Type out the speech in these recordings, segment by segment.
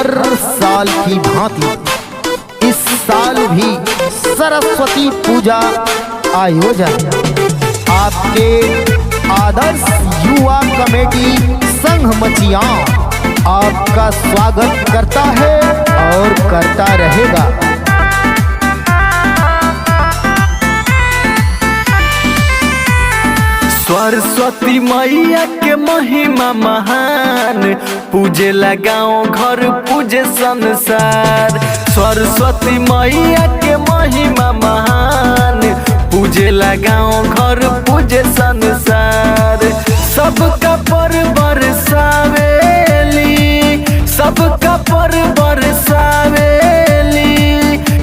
हर साल की भांति इस साल भी सरस्वती पूजा आयोजन आपके आदर्श युवा कमेटी संघ मचिया आपका स्वागत करता है और करता रहेगा। सरस्वती मैया के महिमा महान, पूजे लगाओ घर पूजे संसार। सरस्वती मैया के महिमा महान, पूजे लगाओ घर पूजे संसार। सबका पर बरसावेली, सबका पर बरसावेली,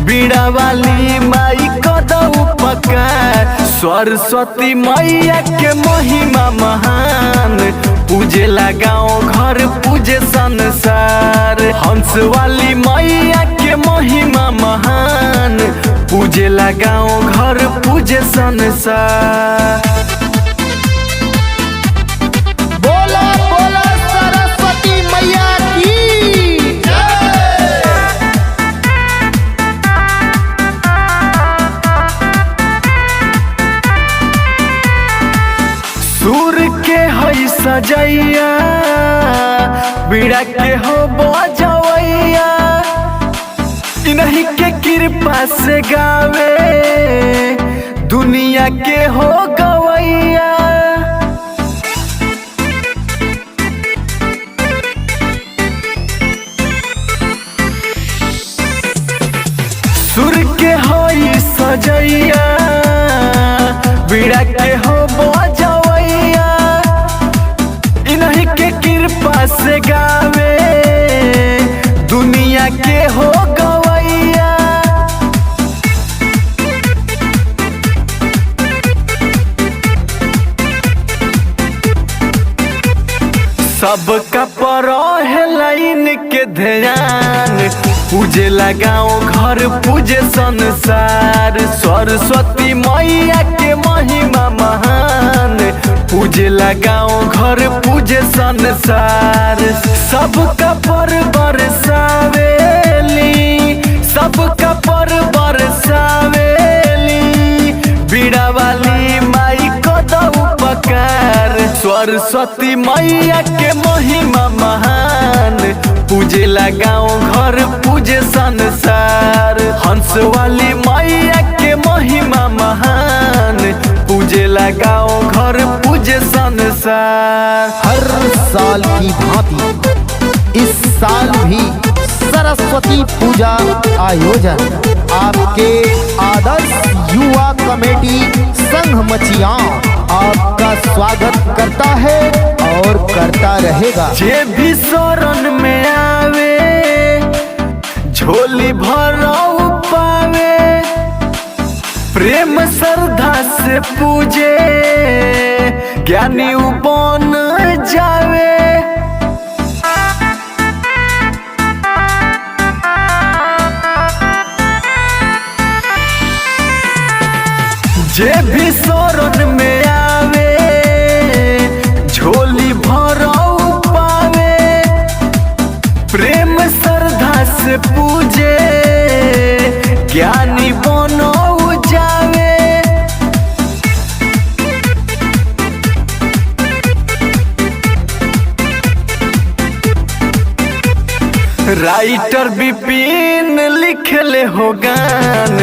बीड़ा वाली माई कद उपकार। सरस्वती मैया के महिमा महान, पूजे लगाओ घर पूजे संसार। हंस वाली मैया के महिमा महान, पूजे लगाओ घर पूजे संसार। बोला बोला सरस्वती मैया की सूर के हई सजैया, बीड़ा के हो बजवैया, इन्हीं के कृपा से गावे दुनिया के हो गवैया। सूर के हई सजैया, बीड़ा के हो बजवैया, इन्हीं के कृपा से गावे दुनिया के हो गवैया। सबका पर है लाइन के ध्यान, पूजे लगाओ घर पूजे संसार। सरस्वती मैया के महिमा महान, पूजे लगाओ घर पूजे संसार। सबका पर बरसावेली, सबका पर बरसावेली, बीड़ा वाली माई कद उपकार। सरस्वती मैया के महिमा महान, पूजे लगाओ घर पूजे संसार। हंस वाली मैया के महिमा महान, पूजे लगाओ घर पूजे संसार। हर साल की भांति इस साल भी सरस्वती पूजा आयोजन आपके आदर्श युवा कमेटी संघ मचिया आपका स्वागत करता है और करता रहेगा। जे भी शरण में आवे, झोली भराऊ पावे, प्रेम श्रद्धा से पूजे, ज्ञानी बन जावे। जे भी शरण में आवे, झोली भराऊ पावे, प्रेम श्रद्धा से पूजे, ज्ञानी बनो जावे। राइटर विपिन लिखले हो गान,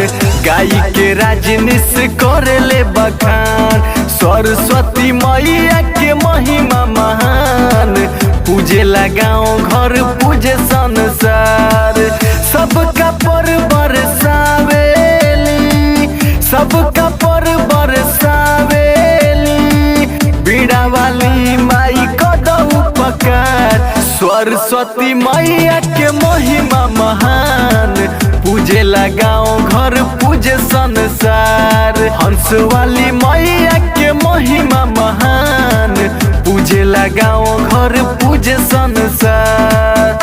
गाई के राजनीश करले बखान। सरस्वती मैया के महिमा महान, पूजे लगाओ घर पूजे संसार। सबका पर बरसावेली, सबका पर बरसावेली, बीड़ा वाली माई कद उपकार। सरस्वती मैया के महिमा महान, पूजे लगाओ घर पूजे संसार। हंस वाली मैया के महिमा महान, पूजे लगाओ घर पूजे संसार।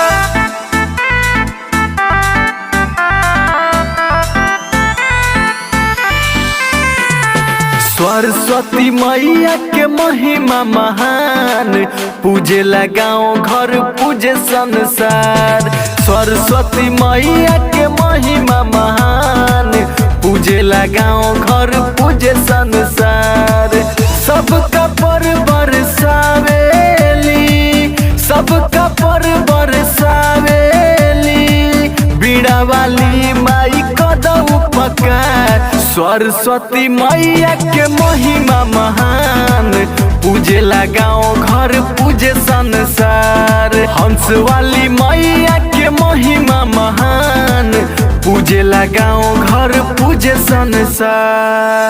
सरस्वती मैया के महिमा महान, पूजे लगाओ घर पूजे संसार। सरस्वती मैया के महिमा महान, पूजे लगाओ घर पूजे संसार। सबका पर बरसावेली, सबका पर बरसावेली, बीड़ा वाली माई कद उपकार। सरस्वती मैया के महिमा महान, पूजे लगाओ घर पूजे संसार। हंस वाली मैया के महिमा महान, पूजे लगाओ घर पूजे संसार।